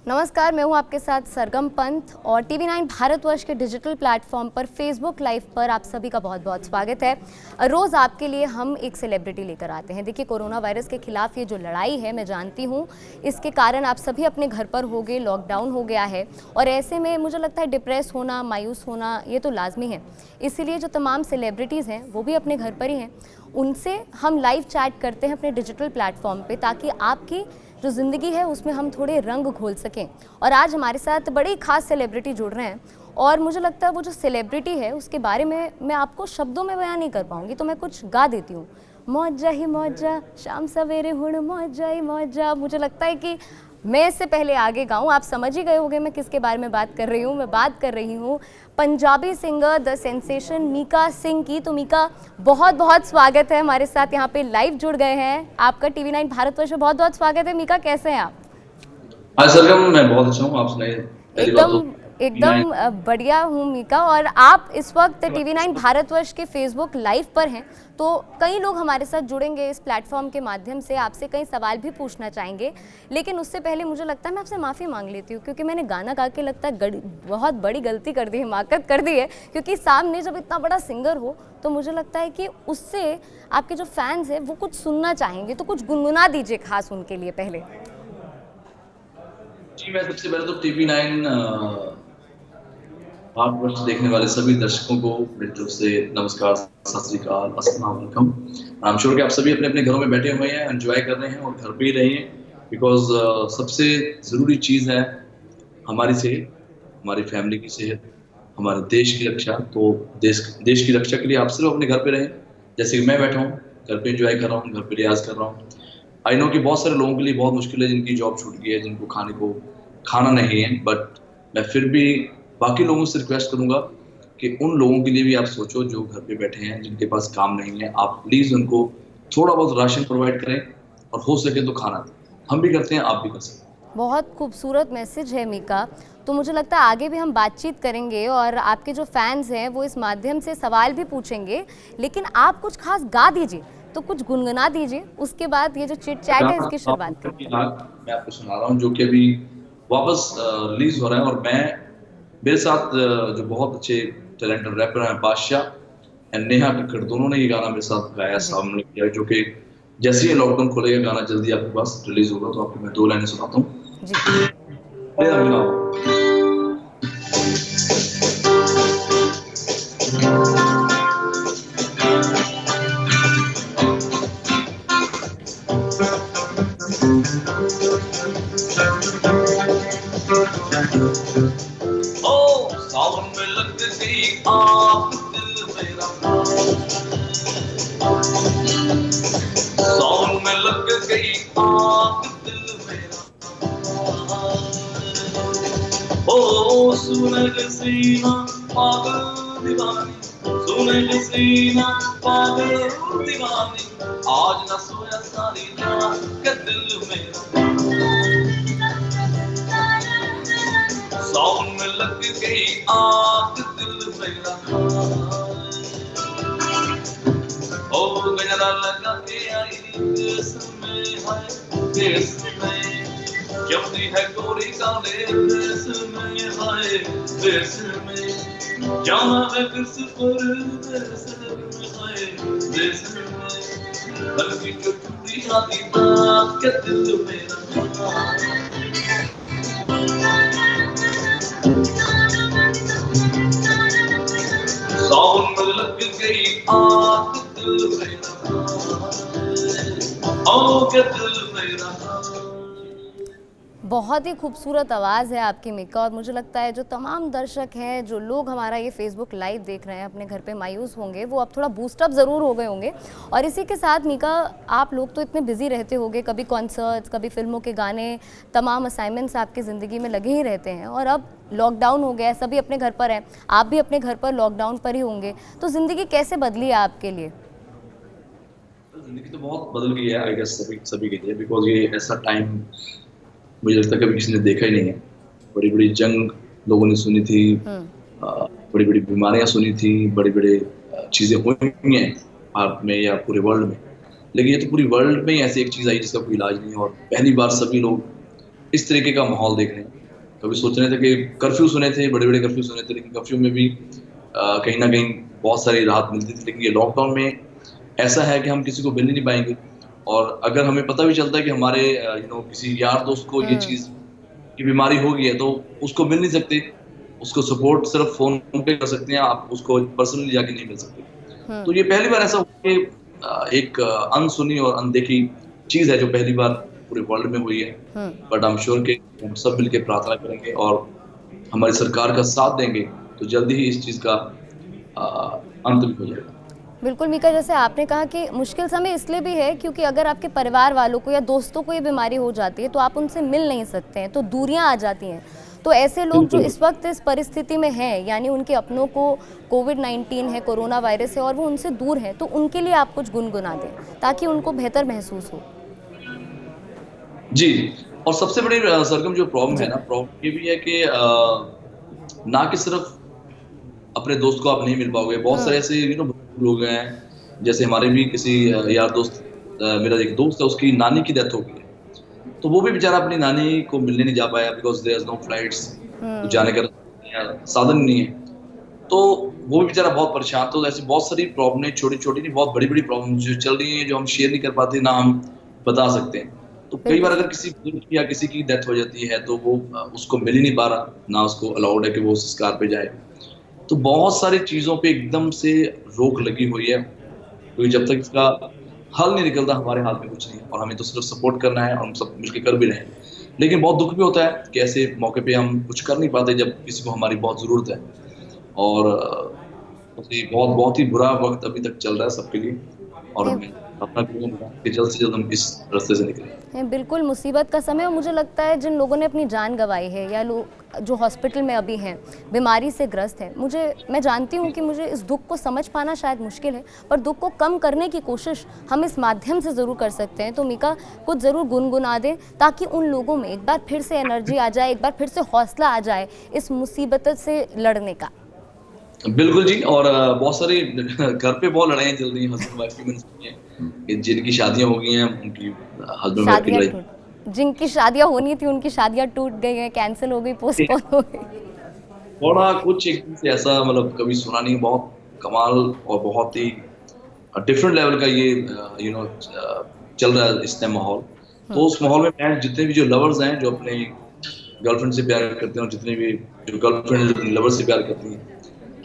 नमस्कार, मैं हूं आपके साथ सरगम पंत और TV9 भारतवर्ष के डिजिटल प्लेटफॉर्म पर फेसबुक लाइव पर आप सभी का बहुत बहुत स्वागत है। रोज़ आपके लिए हम एक सेलिब्रिटी लेकर आते हैं। देखिए, कोरोना वायरस के खिलाफ ये जो लड़ाई है, मैं जानती हूँ इसके कारण आप सभी अपने घर पर हो गए, लॉकडाउन हो गया है और ऐसे में मुझे लगता है डिप्रेस होना, मायूस होना ये तो लाजमी है। इसीलिए जो तमाम सेलिब्रिटीज़ हैं वो भी अपने घर पर ही हैं, उनसे हम लाइव चैट करते हैं अपने डिजिटल प्लेटफॉर्म पे, ताकि आपकी जो ज़िंदगी है उसमें हम थोड़े रंग घोल सकें। और आज हमारे साथ बड़ी ख़ास सेलिब्रिटी जुड़ रहे हैं और मुझे लगता है वो जो सेलिब्रिटी है उसके बारे में मैं आपको शब्दों में बयान नहीं कर पाऊँगी, तो मैं कुछ गा देती हूँ। मौजा ही मौजा, शाम सवेरे हुण मौजा ही मौजा। मुझे लगता है कि मैं इससे पहले आगे गाऊँ, आप समझ ही गए होंगे मैं किसके बारे में बात कर रही हूँ। मैं बात कर रही हूँ Punjabi singer the sensation Mika Singh की। तो मीका, बहुत बहुत स्वागत है, हमारे साथ यहाँ पे लाइव जुड़ गए हैं। आपका TV9 भारतवर्ष में बहुत बहुत स्वागत है। मीका, कैसे हैं आप? हाँ सरगम, मैं बहुत अच्छा हूँ। आप सुनाइए। पहली बात तो एकदम बढ़िया हूँ मीका। और आप इस वक्त TV9 भारतवर्ष के फेसबुक लाइव पर हैं, तो कई लोग हमारे साथ जुड़ेंगे इस प्लेटफॉर्म के माध्यम से, आपसे कई सवाल भी पूछना चाहेंगे। लेकिन उससे पहले मुझे लगता है मैं आपसे माफ़ी मांग लेती हूँ, क्योंकि मैंने गाना गा के लगता है बहुत बड़ी गलती कर दी, हिमाकत कर दी है। क्योंकि सामने जब इतना बड़ा सिंगर हो तो मुझे लगता है कि उससे आपके जो फैंस हैं वो कुछ सुनना चाहेंगे, तो कुछ गुनगुना दीजिए खास उनके लिए पहले। जी, मैं सबसे पहले तो TV9 भारतवर्ष देखने वाले सभी दर्शकों को मेरी तरफ से नमस्कार, सत श्री अकाल, अस्सलाम वालेकुम। आई एम श्योर कि आप सभी अपने अपने घरों में बैठे हुए हैं, एंजॉय कर रहे हैं और घर पे ही रहिए, बिकॉज सबसे ज़रूरी चीज़ है हमारी सेहत, हमारी फैमिली की सेहत, हमारे देश की रक्षा। तो देश की रक्षा के लिए आप सिर्फ अपने घर पे रहें। जैसे कि मैं बैठा हूँ, घर पे एंजॉय कर रहा हूँ, घर पे रियाज कर रहा हूँ। आई नो कि बहुत सारे लोगों के लिए बहुत मुश्किल है, जिनकी जॉब छूट गई है, जिनको खाने को खाना नहीं है, बट मैं फिर भी बाकी लोगों से रिक्वेस्ट करूंगा कि उन लोगों के लिए भी आप सोचो जो घर पे बैठे हैं, जिनके पास काम नहीं है। आप प्लीज़ उनको थोड़ा बहुत राशन प्रोवाइड करें और हो सके तो खाना दें। हम भी करते हैं, आप भी कर सकते हैं। बहुत खूबसूरत मैसेज है मीका। तो मुझे लगता है आगे भी हम बातचीत करेंगे और आपके जो फैंस हैं वो इस माध्यम से सवाल भी पूछेंगे, लेकिन आप कुछ खास गा दीजिए, तो कुछ गुनगुना दीजिए, उसके बाद ये जो चिट चैट है इसकी शुरुआत करें। मैं आपको सुना रहा हूँ, जो कि अभी वापस रिलीज हो रहा है। और मेरे साथ जो बहुत अच्छे टैलेंटेड रैपर हैं, बादशाह एंड नेहा कक्कड़, दोनों ने ये गाना मेरे साथ गाया, सामने किया, जो कि जैसे ही लॉकडाउन खुलेगा गाना जल्दी आपके पास रिलीज होगा। तो आपको मैं 2 लाइनें सुनाता हूँ। ओ सावन में लग गई आग दिल मेरा, सावन में लग गई आग दिल मेरा। ओ सुनग सीना पागल दीवानी, सुनग सीना पागल दीवानी, आज न सोया सारी रात के दिल मेरा। सावन में लग गई आग दिल मेरा, ओ गजरा लगा के आई देश में, है देश में, जमती है गोरी काले देश में, है देश में, जाना है किस पर देश में, है देश में, बल्कि जो टूटी आती बात के दिल मेरा। सावन में लग गई आग दिल मेरा, ओ के दिल मेरा। बहुत ही खूबसूरत आवाज़ है आपकी मीका। और मुझे लगता है जो तमाम दर्शक हैं, जो लोग हमारा ये फेसबुक लाइव देख रहे हैं, अपने घर पे मायूस होंगे, वो अब थोड़ा बूस्टअप ज़रूर हो गए होंगे। और इसी के साथ मीका, आप लोग तो इतने बिजी रहते होंगे, कभी कॉन्सर्ट्स, कभी फिल्मों के गाने, तमाम असाइनमेंट्स आपकी ज़िंदगी में लगे ही रहते हैं। और अब लॉकडाउन हो गया है, सभी अपने घर पर हैं, आप भी अपने घर पर लॉकडाउन पर ही होंगे, तो ज़िंदगी कैसे बदली है आपके लिए? जिंदगी तो बहुत बदल गई है, आई गेस सभी के लिए, बिकॉज ये ऐसा टाइम मुझे लगता है कभी किसी ने देखा ही नहीं है। बड़ी बड़ी जंग लोगों ने सुनी थी, बड़ी बड़ी बीमारियां सुनी थी, बड़ी बड़ी चीज़ें हुई हैं भारत में या पूरे वर्ल्ड में, लेकिन ये तो पूरी वर्ल्ड में ही ऐसी एक चीज़ आई जिसका कोई इलाज नहीं है। और पहली बार सभी लोग इस तरीके का माहौल देख रहे हैं। कभी सोच रहे थे कि कर्फ्यू सुने थे, बड़े-बड़े कर्फ्यू सुने थे, लेकिन कर्फ्यू में भी कहीं न कहीं बहुत सारी राहत मिलती थी। लेकिन ये लॉकडाउन में ऐसा है कि हम किसी को मिल ही नहीं पाएँगे और अगर हमें पता भी चलता है कि हमारे किसी यार दोस्त को ये हुँ, चीज़ की बीमारी हो गई है, तो उसको मिल नहीं सकते। उसको सपोर्ट सिर्फ़ फ़ोन पे कर सकते हैं, आप उसको पर्सनली जाके नहीं मिल सकते। हुँ, तो ये पहली बार ऐसा हुआ कि एक अनसुनी और अनदेखी चीज़ है जो पहली बार पूरे वर्ल्ड में हुई है। हुँ। बट आई एम श्योर कि हम सब मिलके प्रार्थना करेंगे और हमारी सरकार का साथ देंगे, तो जल्दी ही इस चीज़ का अंत भी हो जाएगा। बिल्कुल मीका, जैसे आपने कहा कि मुश्किल समय इसलिए भी है क्योंकि अगर आपके परिवार वालों को या दोस्तों को ये बीमारी हो जाती है तो आप उनसे मिल नहीं सकते हैं, तो दूरियां आ जाती हैं। तो ऐसे लोग जो बिल्कुल। इस वक्त इस परिस्थिति में हैं, यानी उनके अपनों को कोविड-19 है, कोरोना वायरस है और वो उनसे दूर हैं, तो उनके लिए आप कुछ गुनगुना दें ताकि उनको बेहतर महसूस हो। जी, और सबसे बड़ी सरगम जो प्रॉब्लम है जी। ना, प्रॉब्लम ये भी है कि ना कि सिर्फ़ अपने दोस्त को आप नहीं मिल पाओगे, बहुत सारे हम्म। ऐसे लोग हैं, जैसे हमारे भी किसी यार दोस्त मेरा एक दोस्त है, उसकी नानी की डेथ हो गई है। तो वो भी बेचारा अपनी नानी को मिलने नहीं जा पाया because there is no flights, तो जाने का साधन नहीं है। तो वो भी बेचारा बहुत परेशान, तो ऐसी बहुत सारी प्रॉब्लमें छोटी-छोटी नहीं, बहुत बड़ी-बड़ी प्रॉब्लम जो चल रही हैं, जो हम शेयर नहीं कर पाते, ना हम बता सकते हैं। तो कई बिल्कुल बार अगर सही। किसी बुजुर्ग की या किसी की डेथ हो जाती है, तो वो उसको मिल ही नहीं पा रहा, ना उसको अलाउड है कि वो संस्कार पे जाए। तो बहुत सारी चीज़ों पे एकदम से रोक लगी हुई है, क्योंकि जब तक इसका हल नहीं निकलता, हमारे हाथ में कुछ नहीं है और हमें तो सिर्फ़ सपोर्ट करना है और हम सब मिलके कर भी रहे हैं। लेकिन बहुत दुःख भी होता है कि ऐसे मौके पे हम कुछ कर नहीं पाते जब किसी को हमारी बहुत ज़रूरत है और जी, बहुत बहुत ही बुरा वक़्त अभी तक चल रहा है सबके लिए और नहीं, मैं अपना करूँगा कि जल्द से जल्द हम इस रास्ते से निकलें। बिल्कुल मुसीबत का समय, और मुझे लगता है जिन लोगों ने अपनी जान गंवाई है या लोग जो हॉस्पिटल में अभी हैं, बीमारी से ग्रस्त हैं, मैं जानती हूँ कि मुझे इस दुःख को समझ पाना शायद मुश्किल है, पर दुःख को कम करने की कोशिश हम इस माध्यम से ज़रूर कर सकते हैं। तो मीका, कुछ ज़रूर गुनगुना दें ताकि उन लोगों में एक बार फिर से एनर्जी आ जाए, एक बार फिर से हौसला आ जाए इस मुसीबत से लड़ने का। बिल्कुल जी और बहुत सारी घर पे बहुत लड़ाइयाँ चल रही हैं हस्बैंड वाइफ की, मैंने सुनी है कि जिनकी शादियाँ हो गई हैं, उनकी हस्बैंड वाइफ की शादियाँ लड़ाई टूट जिनकी शादियाँ होनी थी उनकी शादियाँ टूट गई हैं, कैंसिल हो गई, पोस्टपोन हो गई। थोड़ा कुछ एकदम से ऐसा मतलब कभी सुना नहीं, बहुत कमाल और बहुत ही डिफरेंट लेवल का ये चल रहा है इस टाइम माहौल। हुँ, तो उस माहौल में मैं जितने भी जो लवर्स हैं, जो अपने गर्लफ्रेंड से प्यार करते हैं और जितने भी जो गर्लफ्रेंड है, जो अपने लवर से प्यार करती हैं,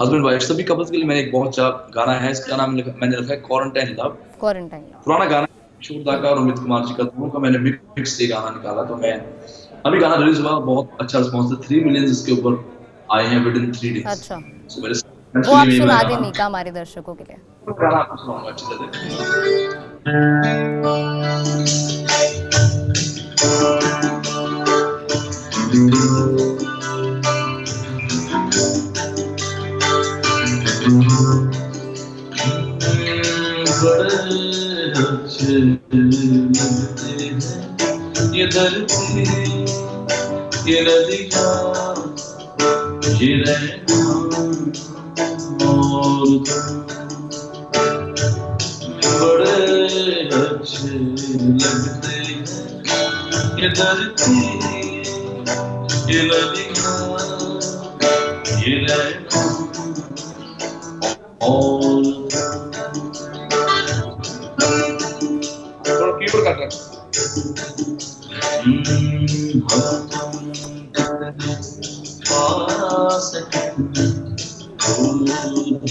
हस्बैंड वाइफ सभी कपल्स के लिए मैंने एक बहुत अच्छा गाना है, इसका नाम मैंने रखा है क्वारंटाइन लव। क्वारंटाइन। पुराना गाना है, किशोर दा का और अमित कुमार जी का, दोनों का मैंने मिक्स ये गाना निकाला। तो मैं अभी गाना रिलीज हुआ, बहुत अच्छा रिस्पॉन्स है, 3 मिलियन इसके ऊपर आए हैं विद इन 3 डेज। अच्छा, सो मेरे वो एक्चुअली आप में सुना मैं दें गाना मीका हमारे दर्शकों के लिए। गाना आपको सुनाऊंगा अच्छी तरह। बड़े अच्छे लगते हैं ये धरती, ये नदियाँ, ये रहना और बड़े अच्छे लगते हैं ये धरती, ये नदियाँ, ये रहना और थोड़ा कीबोर्ड काट रहा पास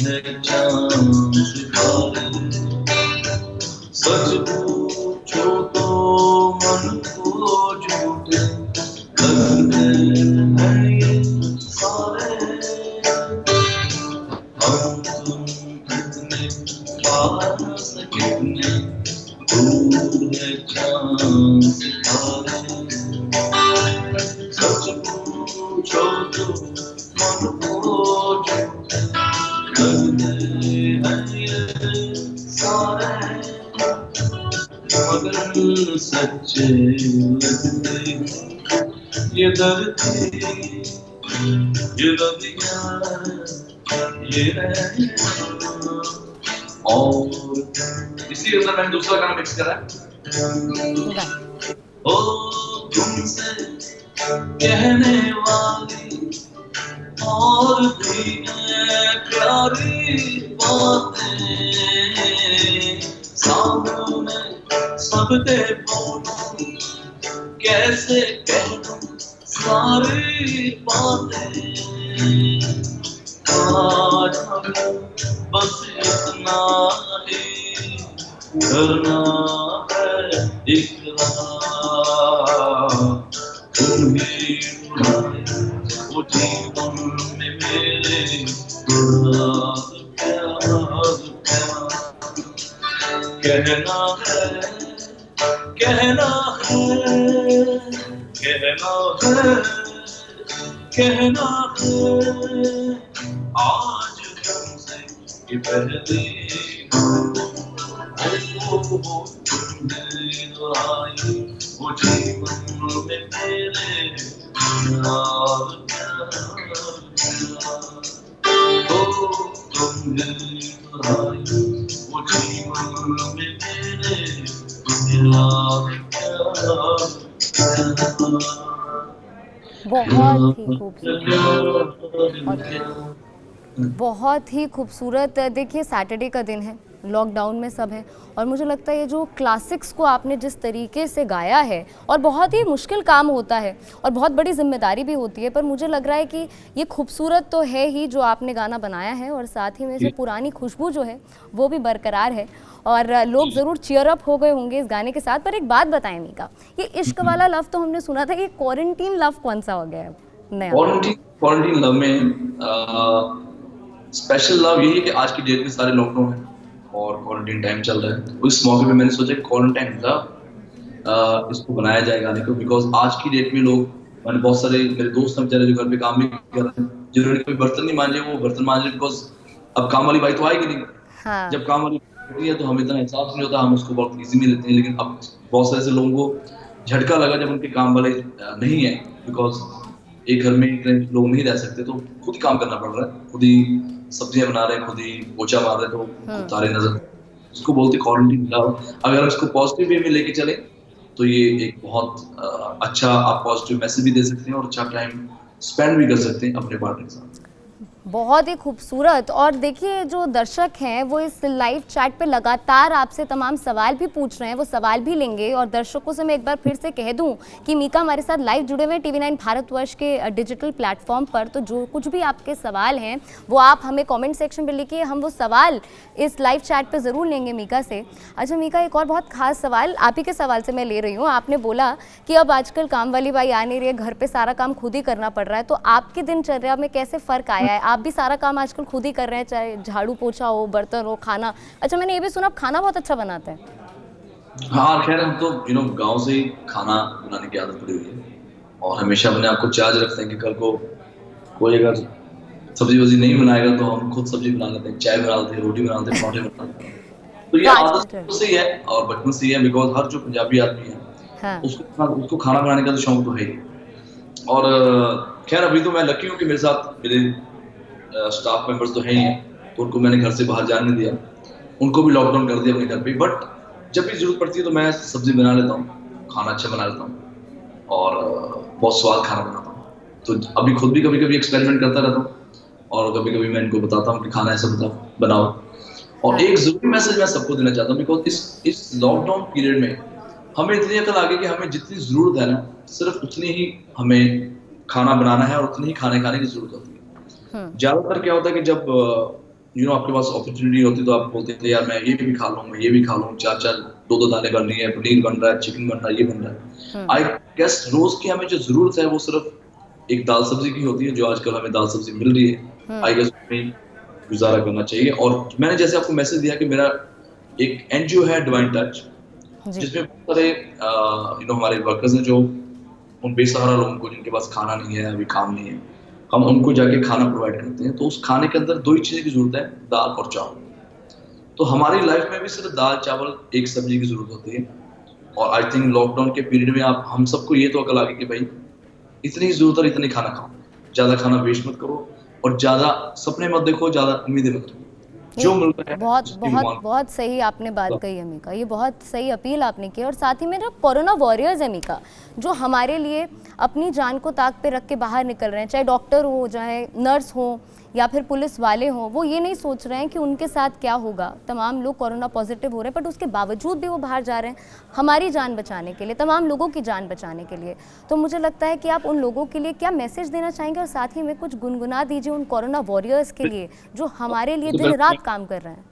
है चांद सितारे, सच पूछो तो मन को झूठे लगते हैं ये सारे। हम तुम कितने पास, कितने दूर है चांद सितारे, सच पूछो तो मन को झूठे लगते हैं ये सारे, मगर सच्चे लगते हैं ये धरती, ये नदियाँ, ये रहना और इसी अंदर मैंने दूसरा गाना मिक्स करा है। गाएँ। ओ तुमसे कहने वाली और भी है प्यारी बातें, सामने सबके बोलूं कैसे कह दूं सारी बातें, आज हमें बस इतना ही करना है इकरार, तुम ही बुलाए वो जीवन में मेरे प्यार प्यार प्यार, कहना है कहना है कहना है कहना है, आज तुमसे ये पहली आई वो जीवन में मेरे प्यार प्यार प्यार, ओ तुमने आई वो जीवन में मेरे प्यार प्यार प्यार। बहुत ही खूबसूरत, बहुत ही खूबसूरत। देखिए सैटरडे का दिन है, लॉकडाउन में सब है, और मुझे लगता है ये जो क्लासिक्स को आपने जिस तरीके से गाया है, और बहुत ही मुश्किल काम होता है और बहुत बड़ी जिम्मेदारी भी होती है, पर मुझे लग रहा है कि ये खूबसूरत तो है ही जो आपने गाना बनाया है, और साथ ही में से पुरानी खुशबू जो है वो भी बरकरार है, और लोग ज़रूर चीयर अप हो गए होंगे इस गाने के साथ। पर एक बात बताएं मीका, ये इश्क वाला लव तो हमने सुना था, ये क्वारंटीन लव कौन सा हो गया है नया? क्वारंटीन लव में स्पेशल लव यही है कि आज की डेट में सारे लॉकडाउन है और क्वारंटीन टाइम चल रहा है। उस मौके पे मैंने सोचा क्वारंटाइन लव इसको बनाया जाए गाने को, बिकॉज आज की डेट में लोग, मैंने बहुत सारे मेरे दोस्त हैं बेचारे जो घर पे काम भी कर रहे हैं, जिन्होंने कभी बर्तन नहीं मांजे वो बर्तन मांज रहे, बिकॉज अब काम वाली बाई तो आएगी नहीं। हाँ। जब काम वाली होती है तो हमें इतना एहसास नहीं होता, हम उसको बहुत इजी में लेते हैं, लेकिन अब बहुत सारे ऐसे लोगों को झटका लगा जब उनके काम वाले नहीं है, बिकॉज एक घर में इतने लोग नहीं रह सकते, तो खुद ही काम करना पड़ रहा है, खुद ही सब्जियां बना रहे हैं, खुद ही पोछा मार रहे हैं, तो तारे नजर, उसको बोलते क्वारंटीन लव। अगर इसको पॉजिटिव वे में लेके चले तो ये एक बहुत अच्छा आप पॉजिटिव मैसेज भी दे सकते हैं और अच्छा टाइम स्पेंड भी कर सकते हैं अपने पार्टनर के साथ। बहुत ही खूबसूरत। और देखिए जो दर्शक हैं वो इस लाइव चैट पे लगातार आपसे तमाम सवाल भी पूछ रहे हैं, वो सवाल भी लेंगे, और दर्शकों से मैं एक बार फिर से कह दूं कि मीका हमारे साथ लाइव जुड़े हुए हैं TV9 भारतवर्ष के डिजिटल प्लेटफॉर्म पर, तो जो कुछ भी आपके सवाल हैं वो आप हमें कॉमेंट सेक्शन पर लिखिए, हम वो सवाल इस लाइव चैट पर ज़रूर लेंगे मीका से। अच्छा मीका, एक और बहुत खास सवाल आप ही के सवाल से मैं ले रही हूँ। आपने बोला कि अब आजकल काम वाली बाई आ नहीं रही है, घर पर सारा काम खुद ही करना पड़ रहा है, तो आपकी दिनचर्या में कैसे फ़र्क आया है? आप भी सारा काम आजकल खुद ही कर रहे हैं, चाहे झाड़ू पोछा हो, बर्तन हो, खाना। अच्छा मैंने ये भी सुना आप खाना बहुत अच्छा बनाते हैं। हाँ खैर, हम तो गांव से ही खाना बनाने की आदत पड़ी हुई है, और हमेशा अपने आप को चार्ज रखते हैं कि कल को कोई अगर सब्जी वब्जी नहीं बनाएगा तो हम खुद सब्जी बना लेते हैं, चाय बना लेते हैं, रोटी बना लेते हैं, पराठे बना लेते हैं। तो ये आदत से ही है और बचपन से ही है, बिकॉज हर जो पंजाबी आदमी है हाँ। उसको खाना बनाने का तो शौक तो है ही। और खैर अभी तो मैं लकी हूँ कि मेरे साथ मेरे स्टाफ मेंबर्स तो हैं ही हैं, तो उनको मैंने घर से बाहर जाने नहीं दिया, उनको भी लॉकडाउन कर दिया अपने घर पे। बट जब भी जरूरत पड़ती है तो मैं सब्जी बना लेता हूँ, खाना अच्छा बना लेता हूँ, और बहुत स्वाद खाना बनाता हूँ। तो अभी खुद भी कभी कभी एक्सपेरिमेंट करता रहता हूँ, और कभी कभी मैं इनको बताता हूँ कि खाना ऐसा बनाओ। और एक जरूरी मैसेज मैं सबको देना चाहता हूँ, बिकॉज इस लॉकडाउन पीरियड में हमें इतनी अकल आ गई कि हमें जितनी जरूरत है ना, सिर्फ उतनी ही हमें खाना बनाना है और उतनी ही खाने की जरूरत होती है। ज्यादातर क्या होता है कि जब आपके पास अपॉर्चुनिटी होती है तो आप बोलते थे यार मैं ये भी खा लूँ, मैं ये भी खा लूँ, चार दो दालें बन रही है, पनीर बन रहा है, चिकन बन रहा है, ये बन रहा है। आई गेस रोज की हमें जो जरूरत है वो सिर्फ एक दाल सब्जी की होती है, जो आजकल हमें दाल सब्जी मिल रही है। आई गेस हमें गुजारा करना चाहिए। और मैंने जैसे आपको मैसेज दिया कि मेरा एक NGO है डिवाइन टच, जिसमें बहुत सारे हमारे वर्कर्स हैं जो उन बेसहारा लोगों को जिनके पास खाना नहीं है, अभी काम नहीं है, हम उनको जाके खाना प्रोवाइड करते हैं। तो उस खाने के अंदर दो ही चीज़ें की जरूरत है, दाल और चावल। तो हमारी लाइफ में भी सिर्फ दाल चावल एक सब्जी की जरूरत होती है। और आई थिंक लॉकडाउन के पीरियड में हम सबको ये तो अकल आ गई कि भाई इतनी जरूरत है, इतनी खाना खाओ, ज़्यादा खाना वेस्ट मत करो, और ज़्यादा सपने मत देखो, ज़्यादा उम्मीदें मत रखो। जो मिल रहा है बहुत उसकी बहुत भगवान बहुत सही आपने बात कही है मीका, ये बहुत सही अपील आपने की। और साथ ही में जो कोरोना वॉरियर्स है मीका, जो हमारे लिए अपनी जान को ताक पे रख के बाहर निकल रहे हैं, चाहे डॉक्टर हो, चाहे नर्स हो या फिर पुलिस वाले हों, वो ये नहीं सोच रहे हैं कि उनके साथ क्या होगा। तमाम लोग कोरोना पॉजिटिव हो रहे हैं बट उसके बावजूद भी वो बाहर जा रहे हैं हमारी जान बचाने के लिए, तमाम लोगों की जान बचाने के लिए। तो मुझे लगता है कि आप उन लोगों के लिए क्या मैसेज देना चाहेंगे, और साथ ही में कुछ गुनगुना दीजिए उन कोरोना वॉरियर्स के लिए जो हमारे लिए दिन रात काम कर रहे हैं।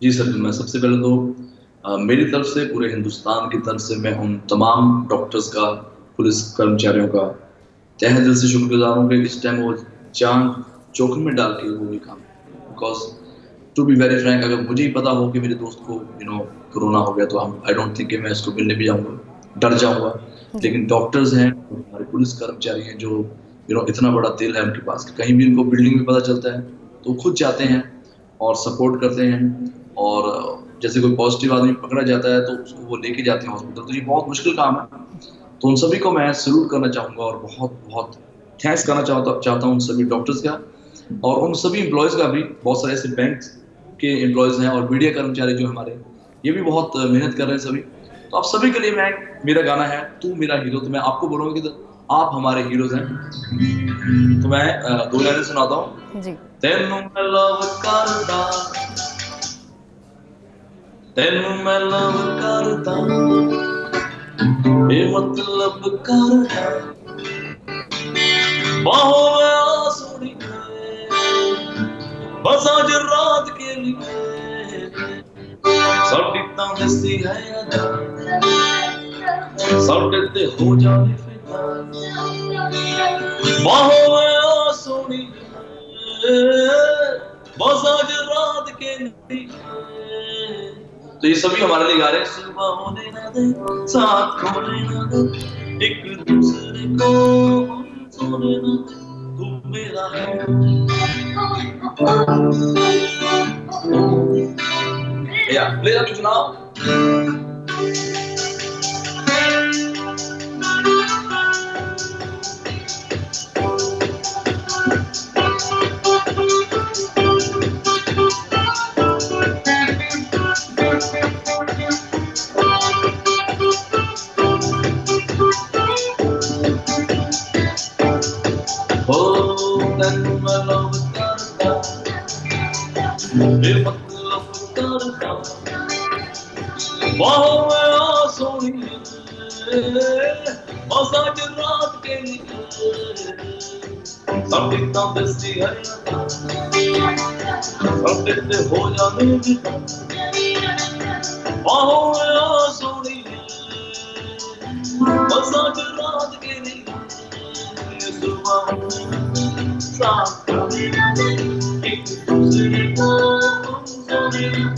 जी सर, मैं सबसे पहले तो मेरी तरफ से, पूरे हिंदुस्तान की तरफ से, मैं उन तमाम डॉक्टर्स का, पुलिस कर्मचारियों का तहे दिल से शुक्रगुजार हूँ कि इस टाइम वो जान जोखिम में डाल के वो भी काम, because to be very frank, अगर मुझे ही पता हो कि मेरे दोस्त को कोरोना हो गया तो आई डोंट थिंक कि मैं इसको मिलने भी जाऊँगा, डर जाऊँगा। लेकिन डॉक्टर्स हैं, हमारे पुलिस कर्मचारी हैं जो इतना बड़ा दिल है उनके पास, कहीं भी उनको बिल्डिंग में पता चलता है तो खुद जाते हैं और सपोर्ट करते हैं। और जैसे कोई पॉजिटिव आदमी पकड़ा जाता है तो उसको वो लेके जाते हैं हॉस्पिटल, तो ये बहुत मुश्किल काम है। तो उन सभी को मैं सैल्यूट करना चाहूँगा और बहुत बहुत थैंक्स करना चाहता हूँ उन सभी डॉक्टर्स का, और उन सभी एम्प्लॉयज़ का भी। बहुत सारे ऐसे बैंक के एम्प्लॉयज़ हैं और मीडिया कर्मचारी जो हमारे, ये भी बहुत मेहनत कर रहे हैं सभी। तो आप सभी के लिए मेरा गाना है तू मेरा हीरो, तो मैं आपको बोलूँगा कि आप हमारे हीरोज़ हैं। तो मैं 2 लाइनें सुनाता हूँ। तेनू मैं लव करदा, तेनू मैं लव करदा, बेमतलब करदा, बाहों में आ सोनी बस आज रात के लिए, साडी तां दसी है अदा, साडे ते हो जाने फिदा, बाहों में आ सोनी बस आज रात के लिए। तो ये सभी हमारे लिए गा रहे हैं। सुबह होने ना दे, साथ खोने ना दे, एक दूसरे को सोने ना दे, तू मेरा है। या प्ले अप सुनाओ। हो जाने बस आज रात के लिए, साथ एक दूसरे को मेरा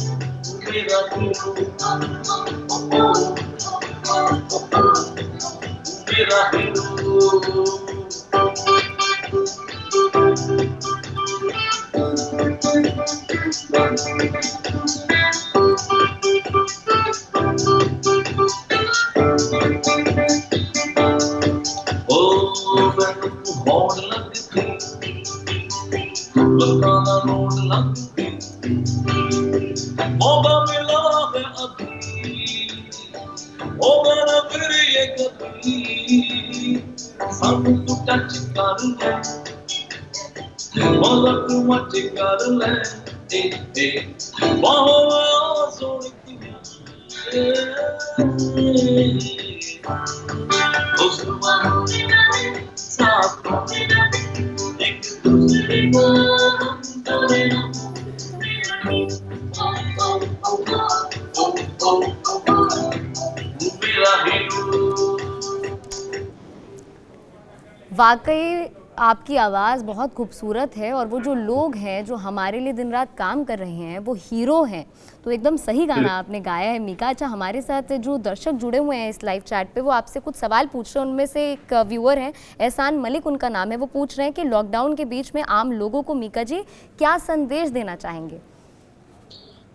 वाकई आपकी आवाज़ बहुत खूबसूरत है और वो जो लोग हैं जो हमारे लिए दिन रात काम कर रहे हैं वो हीरो हैं। तो एकदम सही गाना आपने गाया है मीका। अच्छा, हमारे साथ जो दर्शक जुड़े हुए हैं इस लाइव चैट पे वो आपसे कुछ सवाल पूछ रहे हैं। उनमें से एक व्यूअर हैं, एहसान मलिक उनका नाम है, वो पूछ रहे हैं कि लॉकडाउन के बीच में आम लोगों को मीका जी क्या संदेश देना चाहेंगे?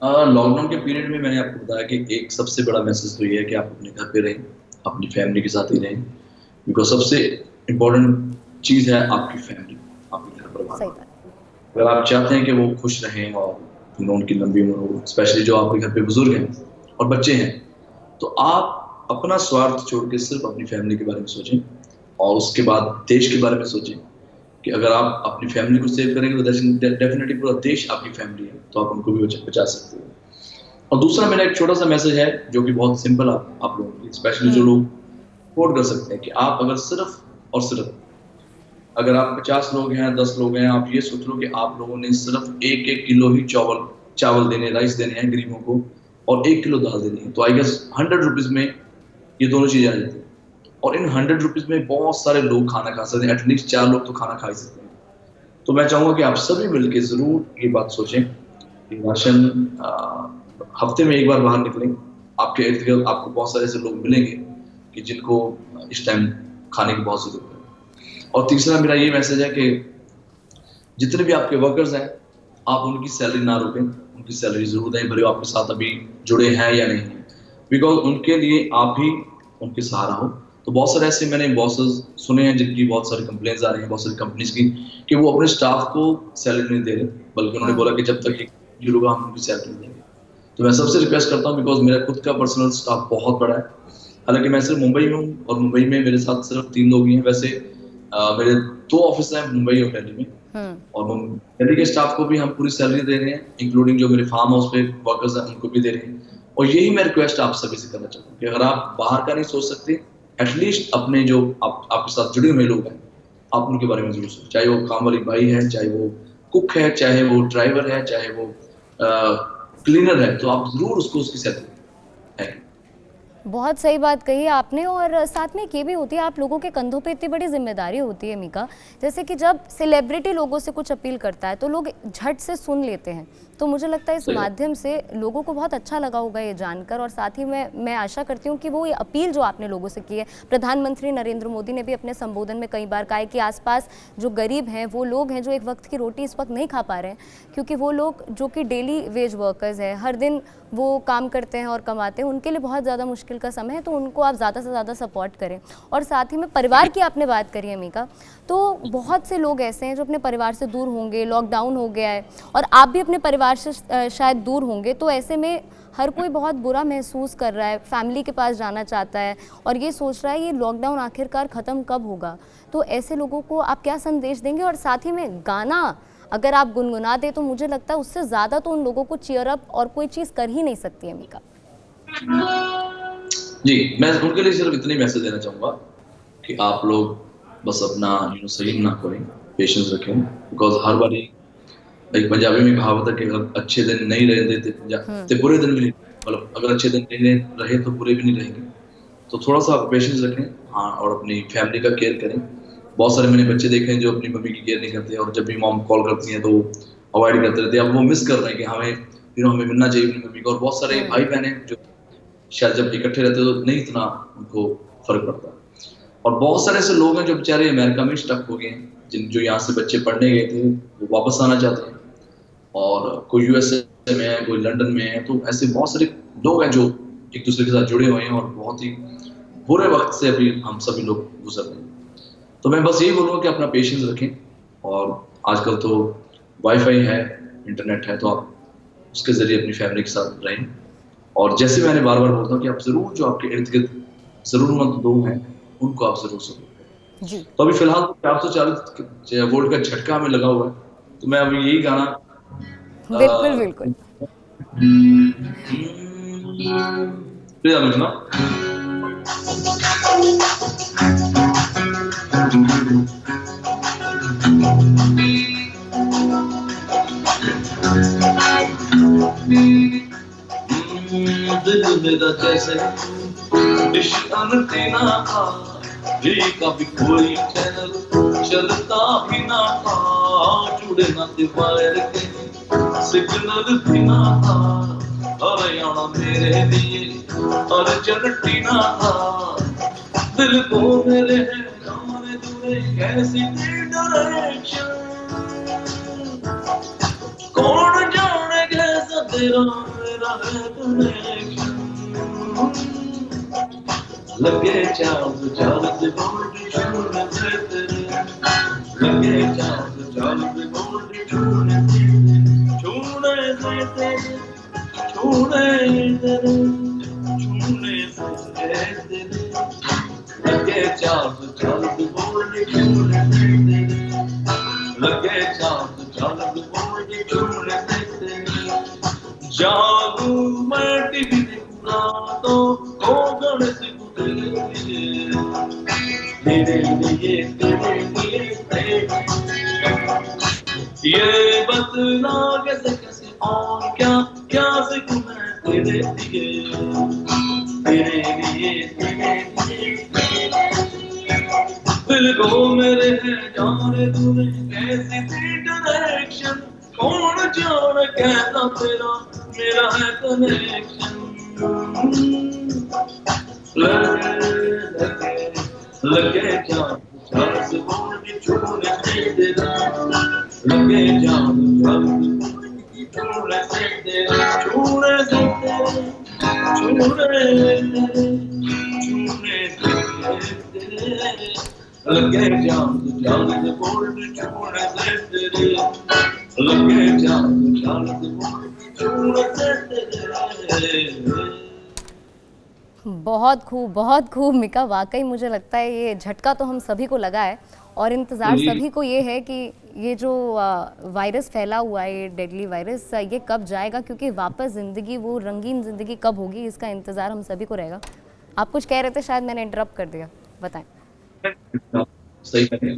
लॉकडाउन के पीरियड में मैंने आपको बताया कि एक सबसे बड़ा मैसेज तो ये है कि आप अपने घर पे रहें, अपनी फैमिली के साथ ही रहें, बिकॉज सबसे इम्पोर्टेंट चीज़ है आपकी फैमिली, आपके घर परिवार। अगर आप चाहते हैं कि वो खुश रहें और उनकी लंबी उम्र हो, स्पेशली जो आपके घर पे बुजुर्ग हैं और बच्चे हैं। तो आप अपना स्वार्थ छोड़ के सिर्फ अपनी फैमिली के बारे में सोचें और उसके बाद देश के बारे में सोचें कि अगर आप अपनी फैमिली को सेव करेंगे तो डेफिनेटली पूरा देश आपकी फैमिली है, तो आप उनको भी बचा सकते हो। और दूसरा मेरा एक छोटा सा मैसेज है जो कि बहुत सिंपल आप लोगों के लिए, स्पेशली जो लोग अफोर्ड कर सकते हैं, कि आप अगर सिर्फ और सिर्फ अगर आप 50 लोग हैं, 10 लोग हैं, आप ये सोच लो कि आप लोगों ने सिर्फ 1-1 किलो ही चावल देने, राइस देने हैं गरीबों को और 1 किलो दाल देनी है, तो आई गेस 100 रुपीज में ये दोनों चीजें आ जाती हैं। और इन 100 रुपीज में बहुत सारे लोग खाना खा सकते हैं, एटलीस्ट 4 लोग तो खाना खा ही सकते हैं। तो मैं चाहूंगा कि आप सभी मिलकर जरूर ये बात सोचें कि राशन हफ्ते में एक बार बाहर निकलें, आपके इर्द गिर्द आपको बहुत सारे ऐसे लोग मिलेंगे कि जिनको इस टाइम खाने की बहुत जरूरत है। और तीसरा मेरा ये मैसेज है कि जितने भी आपके वर्कर्स हैं, आप उनकी सैलरी ना रोकें, उनकी सैलरी जरूर दें, भले आपके साथ अभी जुड़े हैं या नहीं है, बिकॉज उनके लिए आप ही उनके सहारा हो। तो बहुत सारे ऐसे मैंने बॉसेस सुने हैं जिनकी बहुत सारी कंप्लेंट्स आ रही हैं बहुत सारी कंपनीज की कि वो अपने स्टाफ को सैलरी नहीं दे रहे, बल्कि उन्होंने बोला कि जब तक ये होगा हम उनकी सैलरी देंगे। तो मैं सबसे रिक्वेस्ट करता हूँ, बिकॉज मेरा खुद का पर्सनल स्टाफ बहुत बड़ा है, हालांकि मैं सिर्फ मुंबई में हूँ और मुंबई में मेरे साथ सिर्फ 3 लोग ही हैं। वैसे मेरे 2 ऑफिस हैं मुंबई और दिल्ली में, और दिल्ली के स्टाफ को भी हम पूरी सैलरी दे रहे हैं, इंक्लूडिंग जो मेरे फार्म हाउस पे वर्कर्स हैं उनको भी दे रहे हैं। और यही मैं रिक्वेस्ट आप सभी से करना चाहता हूँ कि अगर आप बाहर का नहीं सोच सकते, एटलीस्ट अपने जो आपके साथ जुड़े हुए लोग हैं आप उनके बारे में जरूर सोचें, चाहे वो काम वाली बाई है, चाहे वो कुक है, चाहे वो ड्राइवर है, चाहे वो क्लीनर है, तो आप जरूर उसको उसकी सैलरी। बहुत सही बात कही आपने। और साथ में ये भी होती है, आप लोगों के कंधों पे इतनी बड़ी जिम्मेदारी होती है मीका, जैसे कि जब सेलिब्रिटी लोगों से कुछ अपील करता है तो लोग झट से सुन लेते हैं। तो मुझे लगता है इस माध्यम से लोगों को बहुत अच्छा लगा होगा ये जानकर, और साथ ही मैं आशा करती हूँ कि वो ये अपील जो आपने लोगों से की है, प्रधानमंत्री नरेंद्र मोदी ने भी अपने संबोधन में कई बार कहा है कि आसपास जो गरीब हैं, वो लोग हैं जो एक वक्त की रोटी इस वक्त नहीं खा पा रहे हैं, क्योंकि वो लोग जो कि डेली वेज वर्कर्स हैं, हर दिन वो काम करते हैं और कमाते हैं, उनके लिए बहुत ज़्यादा मुश्किल का समय है। तो उनको आप ज़्यादा से ज़्यादा सपोर्ट करें। और साथ ही में परिवार की आपने बात करी है मीका, तो बहुत से लोग ऐसे हैं जो अपने परिवार से दूर होंगे, लॉकडाउन हो गया है और आप भी अपने परिवार से शायद दूर होंगे, तो ऐसे में हर कोई बहुत बुरा महसूस कर रहा है, फैमिली के पास जाना चाहता है और ये सोच रहा है ये लॉकडाउन आखिरकार ख़त्म कब होगा। तो ऐसे लोगों को आप क्या संदेश देंगे? और साथ ही में गाना अगर आप गुनगुना दे तो मुझे लगता है उससे ज़्यादा तो उन लोगों को चीयर अप और कोई चीज़ कर ही नहीं सकती है मीका। जी, मैं उनके लिए सिर्फ इतनी मैसेज देना चाहूँगा कि आप लोग बस अपना सही ना करें, पेशेंस रखें, बिकॉज हर बारी एक पंजाबी में कहावत है कि अगर अच्छे दिन नहीं रहे तो बुरे दिन भी नहीं, मतलब अगर अच्छे दिन नहीं रहे तो बुरे भी नहीं रहेंगे। तो थोड़ा सा पेशेंस रखें, हाँ, और अपनी फैमिली का केयर करें। बहुत सारे मैंने बच्चे देखे हैं जो अपनी मम्मी की केयर नहीं करते और जब भी मॉम कॉल करती हैं तो अवॉइड करते रहते हैं। अब वो मिस कर रहे हैं कि हमें मिलना चाहिए अपनी मम्मी को। और बहुत सारे भाई बहन हैं जो शायद जब इकट्ठे रहते तो नहीं इतना उनको फर्क पड़ता। और बहुत सारे ऐसे लोग हैं जो बेचारे अमेरिका में स्टक हो गए हैं, जो यहाँ से बच्चे पढ़ने गए थे वो वापस आना चाहते हैं, और कोई यूएसए में है, कोई लंदन में है। तो ऐसे बहुत सारे लोग हैं जो एक दूसरे के साथ जुड़े हुए हैं और बहुत ही बुरे वक्त से अभी हम सभी लोग गुजर रहे हैं। तो मैं बस यही बोलूँगा कि अपना पेशेंस रखें, और आजकल तो वाईफाई है, इंटरनेट है, तो आप उसके जरिए अपनी फैमिली के साथ रहें। और जैसे मैंने बार बार बोलता हूँ कि आप जरूर जो आपके इर्द गिर्द जरूरतमंद लोग हैं उनको आप जरूर सपोर्ट करें। तो अभी फिलहाल तो 440 वोल्ट का झटका हमें लगा हुआ है, तो मैं अभी यही गाना बिल्कुल बिल्कुल दिल मेरा जैसे डिश अंटीना था, कभी कोई चैनल चलता ही ना था, जुड़े ना थे वायर के सिग्नल भी ना था, अरे आना मेरे लिए अर्जेंटीना था, दिल को मेरे है जाने दूरे कैसी डायरेक्शन, कौन जाने कैसा तेरा मेरा है कनेक्शन, लगे चांद चांद गोल्ड छूने से तेरे, लगे चांद चांद गोल्ड छूने से तेरे, छूने तेरे, छूने से तेरे, लगे चाँद चाँद बोल छूने से तेरे, लगे चाँद चाँद बोल छूने से तेरे, जादू मैं टीवी देखूंगा तो गण से तेरे लिए ये बतना कैसे कैसे और क्या क्या सीखूं मैं तेरे लिए दिल को मेरे है जाने तूने कैसी थी डायरेक्शन कौन जाने कैसा तेरा मेरा है कनेक्शन लगे जान चार से बोल के छूने से तेरा लगे जान चार से छूने से तेरा छूने से तेरे लगे जान चार से बोल के छूने से तेरे लगे जान चार से बोल के छूने से तेरे। बहुत खूब मिका, वाकई मुझे लगता है ये झटका तो हम सभी को लगा है और इंतज़ार सभी को ये है कि ये जो वायरस फैला हुआ है, ये डेडली वायरस, ये कब जाएगा, क्योंकि वापस ज़िंदगी, वो रंगीन ज़िंदगी कब होगी, इसका इंतज़ार हम सभी को रहेगा। आप कुछ कह रहे थे, शायद मैंने इंटरप्ट कर दिया, बताएं। सही कहें,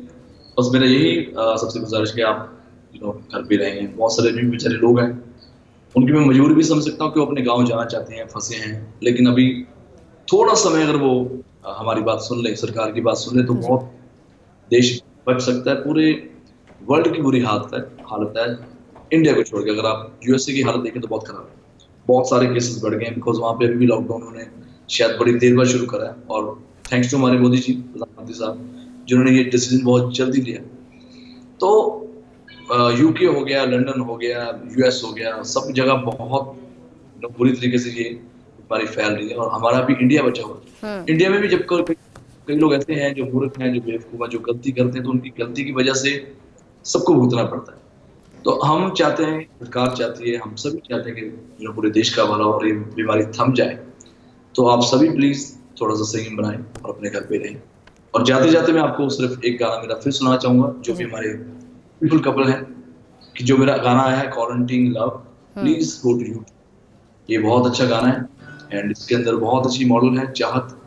बस मेरा यही सबसे गुजारिश कि आप घर पे रहें। बहुत सारे भी बेचारे लोग हैं, उनकी मैं मजबूरी भी समझ सकता हूँ कि वो अपने गाँव जाना चाहते हैं, फंसे हैं, लेकिन अभी थोड़ा समय अगर वो हमारी बात सुन ले, सरकार की बात सुन ले, तो बहुत देश बच सकता है। पूरे वर्ल्ड की बुरी हालत है इंडिया को छोड़ के। अगर आप यूएसए की हालत देखें तो बहुत खराब है, बहुत सारे केसेस बढ़ गए हैं, बिकॉज वहाँ पे अभी भी लॉकडाउन उन्होंने शायद बड़ी देर बाद शुरू करा है, और थैंक्स टू हमारे मोदी जी, प्रधानमंत्री साहब, जिन्होंने ये डिसीजन बहुत जल्दी लिया। तो यूके हो गया, लंदन हो गया, यूएस हो गया, सब जगह बहुत बुरी तरीके से ये बीमारी फैल रही है, और हमारा भी इंडिया बचा हुआ। इंडिया में भी जब कई लोग ऐसे हैं जो मूर्ख हैं, जो बेवकूफ हैं, जो गलती करते हैं, तो उनकी गलती की वजह से सबको भुगतना पड़ता है। तो हम चाहते हैं, सरकार चाहती है, हम सभी चाहते हैं कि पूरे देश का भला और ये बीमारी थम जाए। तो आप सभी प्लीज थोड़ा सा संयम बनाएं और अपने घर पे रहें। और जाते जाते मैं आपको सिर्फ एक गाना मेरा फिर सुनाना चाहूंगा, जो भी हमारे ब्यूटीफुल कपल है, कि जो मेरा गाना आया है quarantine love, please go to YouTube. ये बहुत अच्छा गाना है एंड इसके अंदर बहुत अच्छी मॉडल है चाहत,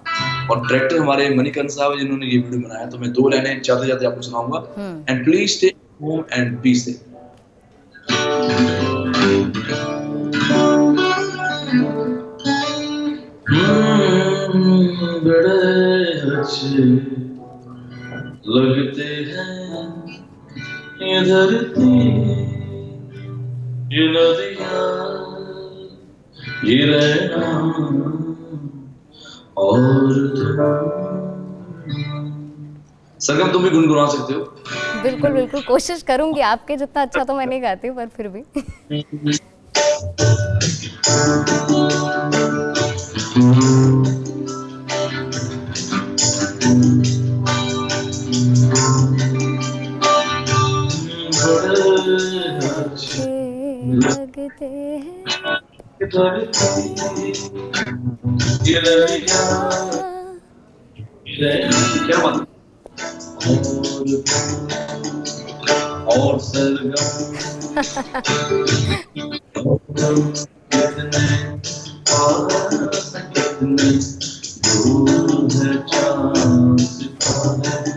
और डायरेक्टर हमारे मणिकरण साहब है जिन्होंने ये वीडियो बनाया। तो मैं 2 लाइनें जाते जाते आपको सुनाऊंगा, and please stay home and be safe. बड़े अच्छे लगते हैं ये धरती, ये नदियाँ, ये रहना और सरगम, तुम भी गुनगुना सकते हो। बिल्कुल बिल्कुल, कोशिश करूंगी। आपके जितना अच्छा तो मैं नहीं गाती हूँ, पर फिर भी लगते हैं क्या बात और सरगम कितने दूर है चाँद सितारे,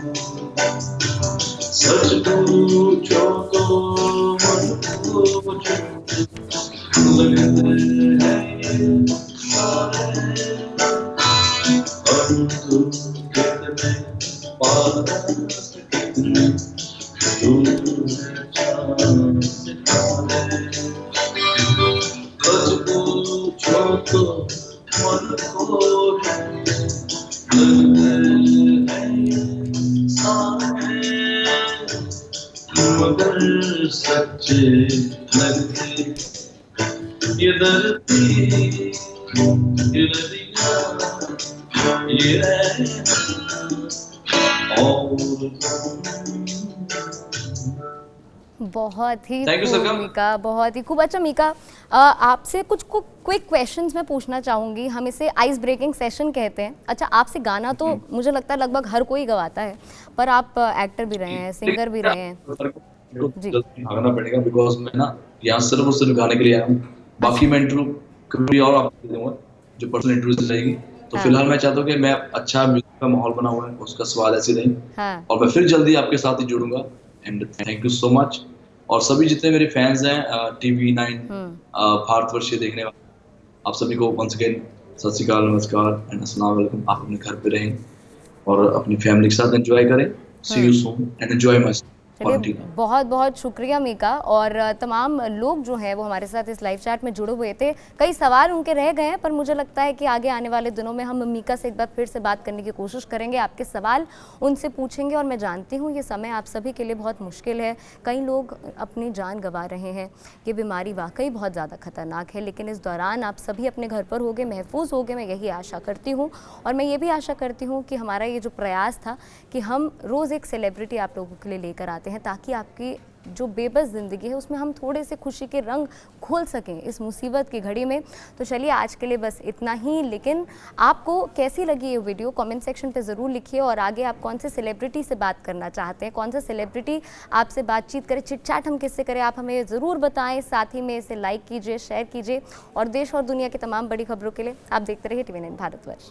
सच पूछो तो मन को लगते हैं ये सारे, और कितने पास कितने दूर है चाँद सितारे, सच पूछो तो मन को लगते हैं ये सारे, मगर सच्चे लगते ये धरती, ये नदियाँ, ये रहना और बहुत ही थैंक यू खूब सरगम। मीका, बहुत ही खूब। अच्छा मीका, आपसे कुछ क्विक क्वेश्चंस मैं पूछना चाहूँगी। हम इसे आइस ब्रेकिंग सेशन कहते हैं। अच्छा, आपसे गाना तो मुझे लगता है लगभग हर कोई गवाता है, पर आप एक्टर भी रहे हैं, सिंगर भी रहे हैं। मेरे को जी। जल्दी भागना पड़ेगा बिकॉज मैं ना यहाँ सिर्फ और सिर्फ गाने के लिए आया हूँ। बाकी अच्छा। मैं इंटरव्यू कभी और आपको दे दूंगा, जो पर्सनल इंटरव्यू रहेगी। तो हाँ फिलहाल मैं चाहता हूँ कि मैं अच्छा म्यूजिक का माहौल बना हुआ है, उसका सवाल ऐसे रहे, हाँ। और मैं फिर जल्दी आपके साथ ही जुड़ूंगा। And thank you so much. और सभी जितने मेरे फैंस हैं TV9 हम्म। भारतवर्ष देखने वाले, आप सभी को वंस अगेन सत श्री अकाल, नमस्कार एंड अस्सलाम वालेकुम। आप अपने घर पे रहें और अपनी फैमिली के साथ एंजॉय करें। See you hmm. Soon and enjoy my चलिए, ऑन टीवी। बहुत बहुत शुक्रिया मीका। और तमाम लोग जो हैं वो हमारे साथ इस लाइव चैट में जुड़े हुए थे। कई सवाल उनके रह गए हैं, पर मुझे लगता है कि आगे आने वाले दिनों में हम मीका से एक बार फिर से बात करने की कोशिश करेंगे, आपके सवाल उनसे पूछेंगे। और मैं जानती हूँ ये समय आप सभी के लिए बहुत मुश्किल है, कई लोग अपनी जान गंवा रहे हैं। ये बीमारी वाकई बहुत ज़्यादा खतरनाक है, लेकिन इस दौरान आप सभी अपने घर पर होगे, महफूज होगे, मैं यही आशा करती हूँ। और मैं ये भी आशा करती हूँ कि हमारा ये जो प्रयास था कि हम रोज़ एक सेलिब्रिटी आप लोगों के लिए लेकर आते हैं, ताकि आपकी जो बेबस ज़िंदगी है उसमें हम थोड़े से खुशी के रंग खोल सकें इस मुसीबत की घड़ी में। तो चलिए, आज के लिए बस इतना ही। लेकिन आपको कैसी लगी ये वीडियो कमेंट सेक्शन पे ज़रूर लिखिए। और आगे आप कौन से सेलिब्रिटी से बात करना चाहते हैं, कौन सा सेलिब्रिटी आपसे बातचीत करे, चिट चैट हम किससे करें, आप हमें ज़रूर बताएं। साथ ही में इसे लाइक कीजिए, शेयर कीजिए। और देश और दुनिया की तमाम बड़ी खबरों के लिए आप देखते रहिए TV9 भारतवर्ष।